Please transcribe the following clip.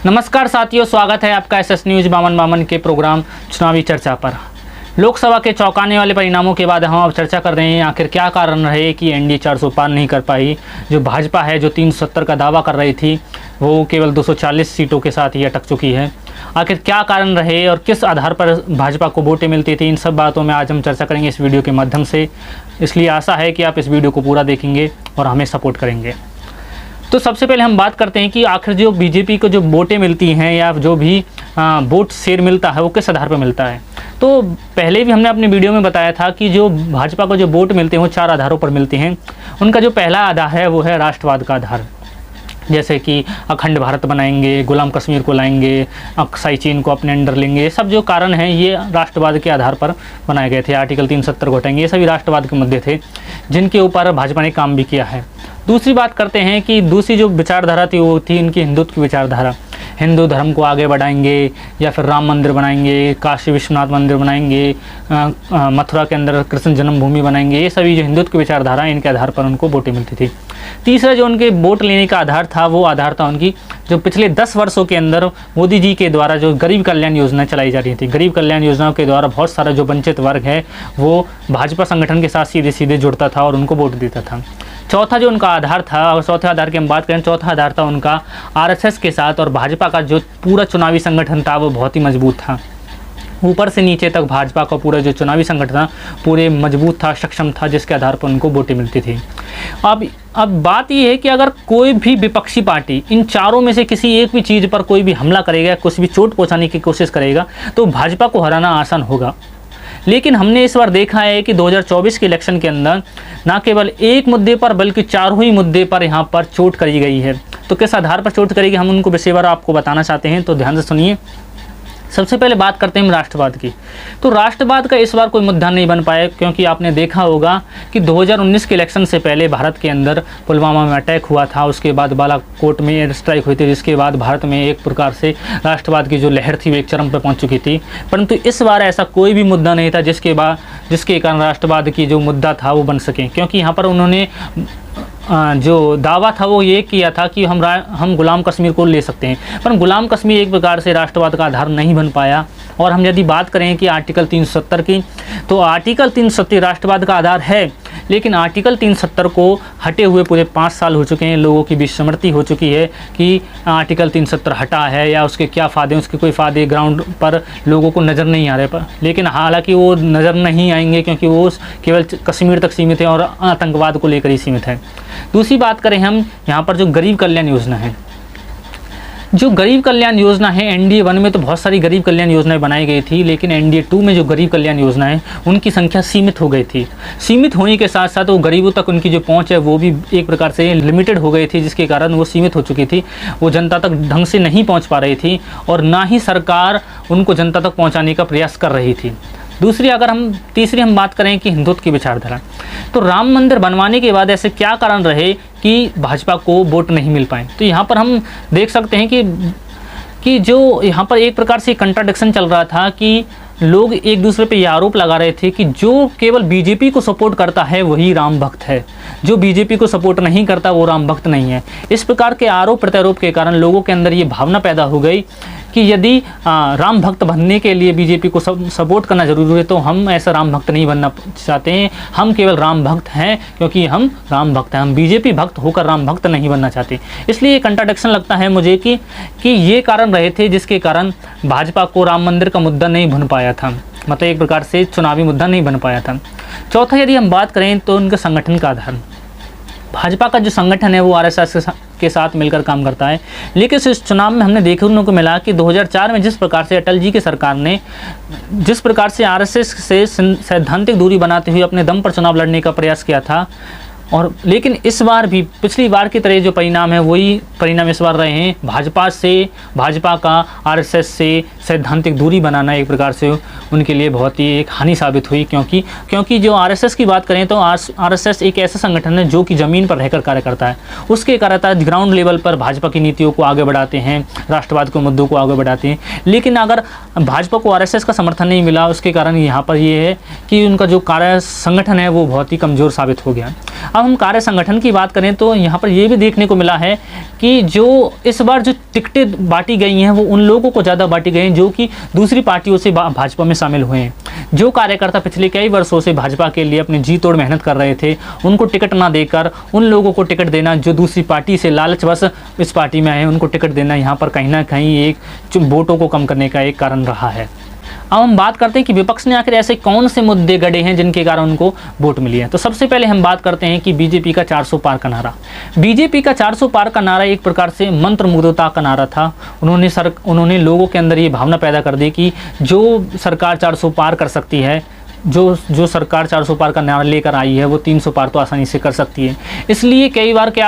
नमस्कार साथियों, स्वागत है आपका एसएस न्यूज बामन के प्रोग्राम चुनावी चर्चा पर। लोकसभा के चौंकाने वाले परिणामों के बाद हम अब चर्चा कर रहे हैं आखिर क्या कारण रहे कि एनडीए 400 पार नहीं कर पाई। जो भाजपा है जो 370 का दावा कर रही थी वो केवल 240 सीटों के साथ ही अटक चुकी है। आखिर क्या कारण रहे और किस आधार पर भाजपा को वोटें मिलती थी, इन सब बातों में आज हम चर्चा करेंगे इस वीडियो के माध्यम से। इसलिए आशा है कि आप इस वीडियो को पूरा देखेंगे और हमें सपोर्ट करेंगे। तो सबसे पहले हम बात करते हैं कि आखिर जो बीजेपी को जो वोटें मिलती हैं या जो भी वोट शेयर मिलता है वो किस आधार पर मिलता है। तो पहले भी हमने अपने वीडियो में बताया था कि जो भाजपा को जो वोट मिलते हैं वो 4 आधारों पर मिलते हैं। उनका जो पहला आधार है वो है राष्ट्रवाद का आधार, जैसे कि अखंड भारत बनाएंगे, गुलाम कश्मीर को लाएंगे, अक्साई चीन को अपने अंडर लेंगे। ये सब जो कारण हैं ये राष्ट्रवाद के आधार पर बनाए गए थे। आर्टिकल 370 को हटाएंगे, ये सभी राष्ट्रवाद के मुद्दे थे जिनके ऊपर भाजपा ने काम भी किया है। दूसरी बात करते हैं कि दूसरी जो विचारधारा थी वो थी इनकी हिंदुत्व की विचारधारा। हिंदू धर्म को आगे बढ़ाएंगे या फिर राम मंदिर बनाएंगे, काशी विश्वनाथ मंदिर बनाएंगे, मथुरा के अंदर कृष्ण जन्मभूमि बनाएंगे। ये सभी जो हिंदुत्व की विचारधारा है इनके आधार पर उनको वोटें मिलती थी। तीसरा जो उनके वोट लेने का आधार था वो आधार था उनकी जो पिछले 10 वर्षों के अंदर मोदी जी के द्वारा जो गरीब कल्याण योजना चलाई जा रही थी। गरीब कल्याण योजनाओं के द्वारा बहुत सारा जो वंचित वर्ग है वो भाजपा संगठन के साथ सीधे सीधे जुड़ता था और उनको वोट देता था। चौथा जो उनका आधार था, और चौथे आधार की हम बात करें, चौथा आधार था उनका आरएसएस के साथ। और भाजपा का जो पूरा चुनावी संगठन था वो बहुत ही मजबूत था। ऊपर से नीचे तक भाजपा का पूरा जो चुनावी संगठन था पूरे मजबूत था, सक्षम था, जिसके आधार पर उनको वोटें मिलती थी। अब बात यह है कि अगर कोई भी विपक्षी पार्टी इन चारों में से किसी एक भी चीज़ पर कोई भी हमला करेगा, कुछ भी चोट पहुंचाने की कोशिश करेगा तो भाजपा को हराना आसान होगा। लेकिन हमने इस बार देखा है कि 2024 के इलेक्शन के अंदर ना केवल एक मुद्दे पर बल्कि चारों ही मुद्दे पर यहाँ पर चोट करी गई है। तो किस आधार पर चोट करेगी हम उनको विषयवार आपको बताना चाहते हैं, तो ध्यान से सुनिए। सबसे पहले बात करते हैं राष्ट्रवाद की। तो राष्ट्रवाद का इस बार कोई मुद्दा नहीं बन पाया, क्योंकि आपने देखा होगा कि 2019 के इलेक्शन से पहले भारत के अंदर पुलवामा में अटैक हुआ था, उसके बाद बालाकोट में एयर स्ट्राइक हुई थी, जिसके बाद भारत में एक प्रकार से राष्ट्रवाद की जो लहर थी वो एक चरम पर पहुंच चुकी थी। परंतु इस बार ऐसा कोई भी मुद्दा नहीं था जिसके कारण राष्ट्रवाद की जो मुद्दा था वो बन सके, क्योंकि यहाँ पर उन्होंने जो दावा था वो ये किया था कि हम गुलाम कश्मीर को ले सकते हैं। पर गुलाम कश्मीर एक प्रकार से राष्ट्रवाद का आधार नहीं बन पाया। और हम यदि बात करें कि आर्टिकल 370 की, तो आर्टिकल 370 राष्ट्रवाद का आधार है, लेकिन आर्टिकल 370 को हटे हुए पूरे 5 साल हो चुके हैं। लोगों की विस्मृति हो चुकी है कि आर्टिकल 370 हटा है या उसके क्या फ़ायदे, उसके कोई फ़ायदे ग्राउंड पर लोगों को नज़र नहीं आ रहे पर। लेकिन हालांकि वो नज़र नहीं आएंगे क्योंकि वो केवल कश्मीर तक सीमित है और आतंकवाद को लेकर ही सीमित है। दूसरी बात करें हम यहाँ पर जो गरीब कल्याण योजना है, जो गरीब कल्याण योजना है एनडीए 1 में तो बहुत सारी गरीब कल्याण योजनाएं बनाई गई थी, लेकिन एनडीए 2 में जो गरीब कल्याण योजना है उनकी संख्या सीमित हो गई थी। सीमित होने के साथ साथ वो गरीबों तक उनकी जो पहुंच है वो भी एक प्रकार से लिमिटेड हो गई थी, जिसके कारण वो सीमित हो चुकी थी। वो जनता तक ढंग से नहीं पहुँच पा रही थी और ना ही सरकार उनको जनता तक पहुँचाने का प्रयास कर रही थी। तीसरी हम बात करें कि हिंदुत्व की विचारधारा, तो राम मंदिर बनवाने के बाद ऐसे क्या कारण रहे कि भाजपा को वोट नहीं मिल पाए। तो यहाँ पर हम देख सकते हैं कि जो यहाँ पर एक प्रकार से कंट्राडिक्शन चल रहा था कि लोग एक दूसरे पे यह आरोप लगा रहे थे कि जो केवल बीजेपी को सपोर्ट करता है वही राम भक्त है, जो बीजेपी को सपोर्ट नहीं करता वो राम भक्त नहीं है। इस प्रकार के आरोप प्रत्यारोप के कारण लोगों के अंदर ये भावना पैदा हो गई कि यदि राम भक्त बनने के लिए बीजेपी को सपोर्ट करना जरूरी है तो हम ऐसा राम भक्त नहीं बनना चाहते हैं। हम केवल राम भक्त हैं क्योंकि हम राम भक्त हैं, हम बीजेपी भक्त होकर राम भक्त नहीं बनना चाहते। इसलिए ये कंट्राडिक्शन लगता है मुझे कि ये कारण रहे थे जिसके कारण भाजपा को राम मंदिर का मुद्दा नहीं बन पाया था, मतलब एक प्रकार से चुनावी मुद्दा नहीं बन पाया था। चौथा यदि हम बात करें तो उनके संगठन का आधार, भाजपा का जो संगठन है वो आरएसएस के साथ मिलकर काम करता है। लेकिन इस चुनाव में हमने देखने को मिला कि 2004 में जिस प्रकार से अटल जी की सरकार ने जिस प्रकार से आरएसएस से सैद्धांतिक दूरी बनाते हुए अपने दम पर चुनाव लड़ने का प्रयास किया था, और लेकिन इस बार भी पिछली बार की तरह जो परिणाम है वही परिणाम इस बार रहे हैं। भाजपा का आरएसएस से सैद्धांतिक दूरी बनाना एक प्रकार से उनके लिए बहुत ही एक हानि साबित हुई, क्योंकि जो आरएसएस की बात करें तो आरएसएस एक ऐसा संगठन है जो कि ज़मीन पर रहकर कार्य करता है। उसके कार्यता ग्राउंड लेवल पर भाजपा की नीतियों को आगे बढ़ाते हैं, राष्ट्रवाद के मुद्दों को आगे बढ़ाते हैं। लेकिन अगर भाजपा को आरएसएस का समर्थन नहीं मिला, उसके कारण यहाँ पर ये है कि उनका जो कार्य संगठन है वो बहुत ही कमज़ोर साबित हो गया। अब हम कार्य संगठन की बात करें तो यहाँ पर ये भी देखने को मिला है कि जो इस बार जो टिकटें बांटी गई हैं वो उन लोगों को ज़्यादा बांटी गई हैं जो कि दूसरी पार्टियों से भाजपा में शामिल हुए हैं। जो कार्यकर्ता पिछले कई वर्षों से भाजपा के लिए अपनी जी तोड़ मेहनत कर रहे थे, उनको टिकट ना देकर उन लोगों को टिकट देना जो दूसरी पार्टी से लालचवश इस पार्टी में आए, उनको टिकट देना यहाँ पर कहीं ना कहीं एक वोटों को कम करने का एक कारण रहा है। अब हम बात करते हैं कि विपक्ष ने आखिर ऐसे कौन से मुद्दे गढ़े हैं जिनके कारण उनको वोट मिली है। तो सबसे पहले हम बात करते हैं कि बीजेपी का 400 पार का नारा। बीजेपी का 400 पार का नारा एक प्रकार से मंत्रमुग्धता का नारा था। उन्होंने लोगों के अंदर ये भावना पैदा कर दी कि जो सरकार 400 पार कर सकती है, जो सरकार 400 पार का नारा लेकर आई है, वो 300 पार तो आसानी से कर सकती है। इसलिए कई बार क्या